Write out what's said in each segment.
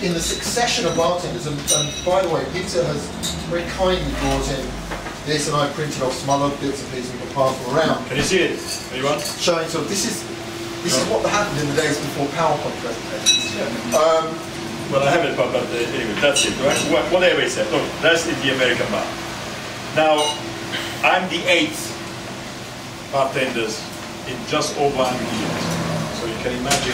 in the succession of bartenders, and by the way, Peter has very kindly brought in this, and I printed off some other bits and pieces we can pass them around. Can you see it? Anyone? Showing sort of this is what happened in the days before PowerPoint presentations. Well, I have it, but anyway, that's it. Whatever it said. Look, that's the American bar. Now, I'm the 8th bartenders in just over 100 years. So you can imagine,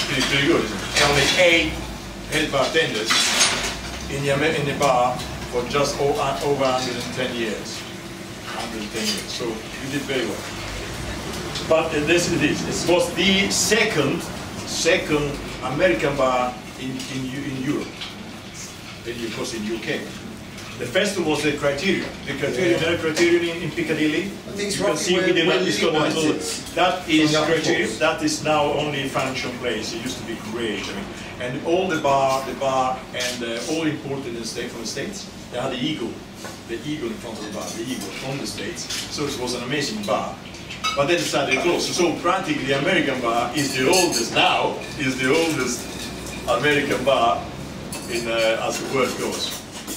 it's pretty good, isn't it? Only 8 head bartenders in the bar for just over 110 years. 110 years. So you did very well. But this it is. It was the second American bar in Europe. Of course, in UK. The first was the Criterion. The Criterion in Piccadilly. I think it's you can see with the that is Criterion. That is now only function place. It used to be great. I mean, and all the bar, and all imported from the States. They had the eagle in front of the bar, the eagle from the States. So it was an amazing bar. But then it started to close. So practically the American bar is the oldest now. Is the oldest American bar in as the word goes,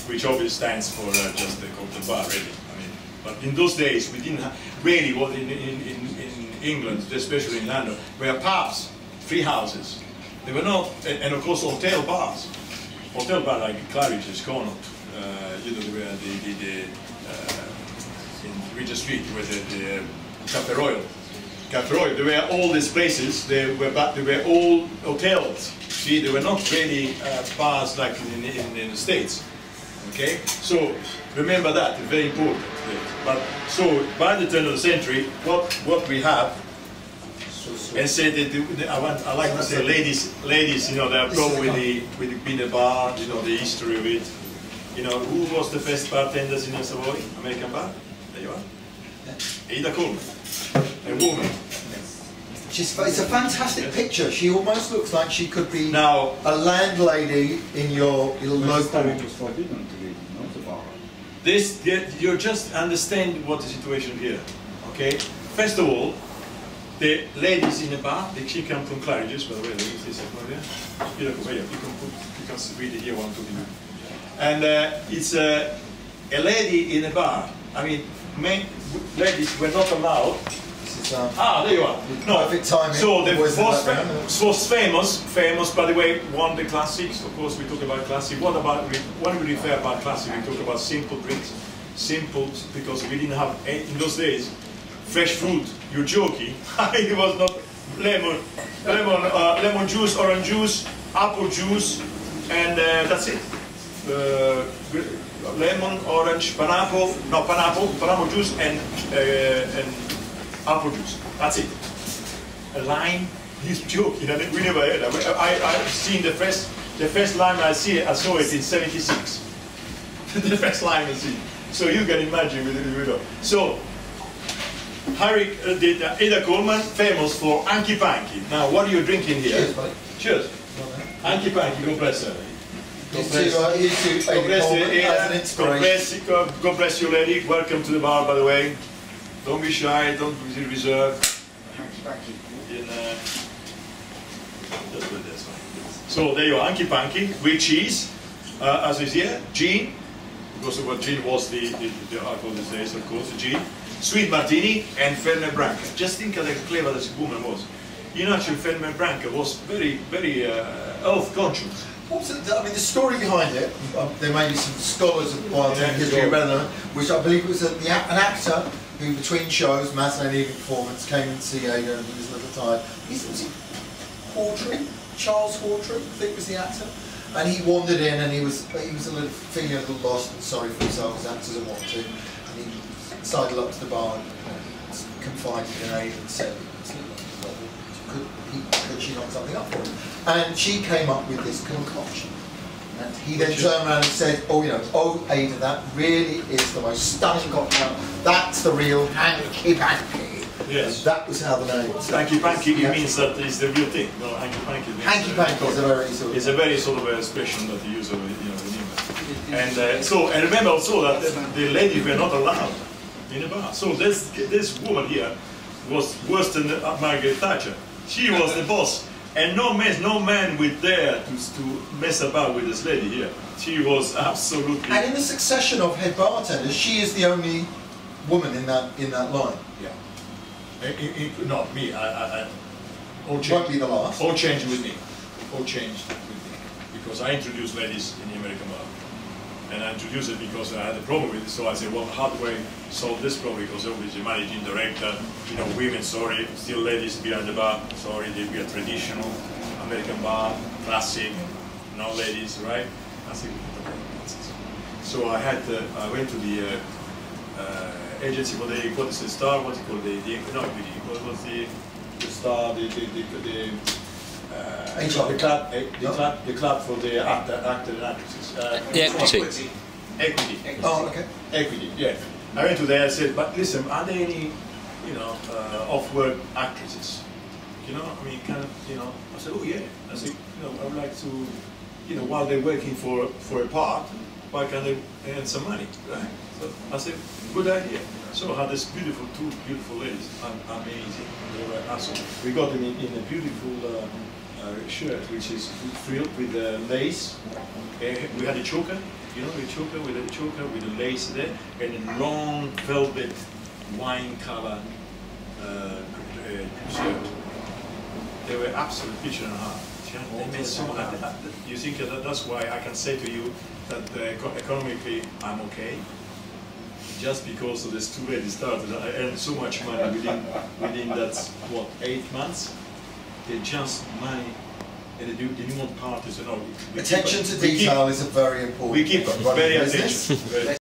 which obviously stands for just the cocktail bar, really. I mean, but in those days we didn't have really what in England, especially in London, were pubs, free houses. They were not, and of course hotel bars like Claridge's, Connaught, you know, where in Regent Street, where the Cafe Royal. There were all these places. They were all hotels. See, they were not really bars like in the States. Okay, so remember that, it's very important. But so by the turn of the century, what we have, and say that I like to say ladies, you know, they are probably with the bar, you know, the history of it. You know, who was the first bartenders in the Savoy, American bar? There you are. Ada Coleman, a woman. It's a fantastic picture. She almost looks like she could be now a landlady in your local. This, you just understand what the situation here. Okay. First of all, the ladies in the bar, she come from Claridge's, by the way. You can read it here, 1, 2, 3. And it's a lady in a bar. I mean, ladies were not allowed. There you are. No. So the was famous, by the way, won the classics. Of course, we talk about classic. What about when we refer about classic? We talk about simple drinks, simple because we didn't have in those days fresh fruit. You're joking? It was not lemon juice, orange juice, apple juice, and that's it. Lemon, orange, pineapple juice, and apple juice. That's it. A lime. He's joking. We never had. I've seen the first lime I saw it in '76. The first lime I see. So you can imagine with it. So Harry did Ada Coleman, famous for Hanky Panky. Now what are you drinking here? Cheers, buddy. Cheers. Hanky Panky. God bless her. God bless you, lady. Welcome to the bar, by the way. Don't be shy, don't be reserved. So there you are, Hanky Panky, which is, as is here, gin, because of what gin was the alcohol these days, of course, the gin, sweet martini, and Fernet Branca. Just think how clever this woman was. You know, actually, Fernet Branca was very, very health conscious. I mean, the story behind it, there may be some scholars of bartending history relevant, which I believe was an actor who, between shows, matinee evening performance, came in to see Ada and he was a little tired. Was it Hawtrey? Charles Hawtrey, I think was the actor. And he wandered in and he was feeling a little lost and sorry for himself as actors are wont to. And he sidled up to the bar and confided in Ada and said, could she knock something up for him? And she came up with this concoction. And he then turned around and said, oh Ada, that really is the most stunning cocktail. That's the real Hanky Panky. Yes. And that was how the name was. Hanky Panky means that it's the real thing. No, Hanky Panky means Hanky Panky is a very sort of... It's a very sort of expression that you use over, in England. And so, and remember also that the ladies were not allowed in the bar. So this woman here was worse than Margaret Thatcher. She was the boss. And no man would dare to mess about with this lady here. She was absolutely. And in the succession of head bartenders, she is the only woman in that line. Yeah. Not me. All Won't changed. be the last. All changed with me. All changed with me. Because I introduced ladies in the American bar. And I introduced it because I had a problem with it. So I said, well, how do I solve this problem? Because obviously managing director, you know, women, sorry, still ladies behind the bar, sorry, they be a traditional American bar, classic, no ladies, right? I said, so I went to the agency, what is the star, what's it called, what was the star, the club for the actor and actresses. The equity. Equity. Oh, okay. Equity, yeah. I went to there, I said, but listen, are there any, you know, off-work actresses? You know, I mean, kind of, you know, I said, oh yeah. I said, you know, I would like to, you know, while they're working for a part, why can't they earn some money, right? So I said, good idea. So I had this two beautiful ladies, amazing. They were awesome. We got them in a beautiful shirt, which is frilled with lace. We had a choker, you know, we had a choker with a lace there, and a long velvet wine color shirt. They were absolute picture and a half. They made so much. You think that's why I can say to you that economically I'm okay. Just because of this two ladies started, I earned so much money within that, what, 8 months? They just money, and they didn't want parties and all. Attention to detail is a very important. We keep very business. attention.